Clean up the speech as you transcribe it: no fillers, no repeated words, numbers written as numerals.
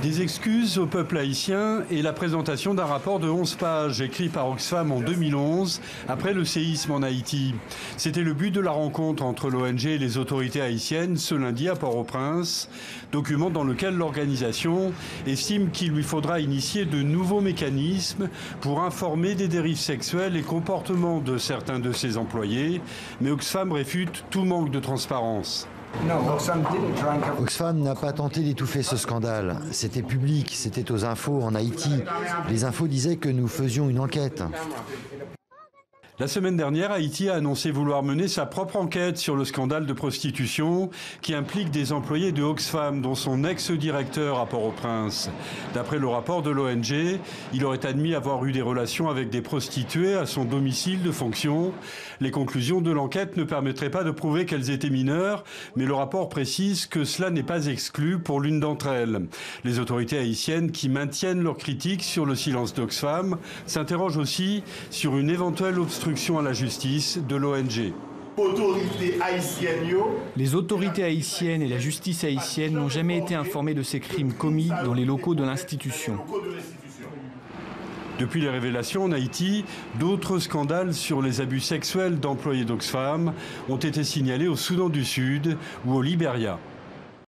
Des excuses au peuple haïtien et la présentation d'un rapport de 11 pages écrit par Oxfam en 2011 après le séisme en Haïti. C'était le but de la rencontre entre l'ONG et les autorités haïtiennes ce lundi à Port-au-Prince, document dans lequel l'organisation estime qu'il lui faudra initier de nouveaux mécanismes pour informer des dérives sexuelles et comportements de certains de ses employés, mais Oxfam réfute tout manque de transparence. Oxfam n'a pas tenté d'étouffer ce scandale. C'était public, c'était aux infos en Haïti. Les infos disaient que nous faisions une enquête. La semaine dernière, Haïti a annoncé vouloir mener sa propre enquête sur le scandale de prostitution qui implique des employés de Oxfam, dont son ex-directeur à Port-au-Prince. D'après le rapport de l'ONG, il aurait admis avoir eu des relations avec des prostituées à son domicile de fonction. Les conclusions de l'enquête ne permettraient pas de prouver qu'elles étaient mineures, mais le rapport précise que cela n'est pas exclu pour l'une d'entre elles. Les autorités haïtiennes, qui maintiennent leurs critiques sur le silence d'Oxfam, s'interrogent aussi sur une éventuelle obstruction à la justice de l'ONG. Les autorités haïtiennes et la justice haïtienne n'ont jamais été informées de ces crimes commis dans les locaux de l'institution. Depuis les révélations en Haïti, d'autres scandales sur les abus sexuels d'employés d'Oxfam ont été signalés au Soudan du Sud ou au Libéria.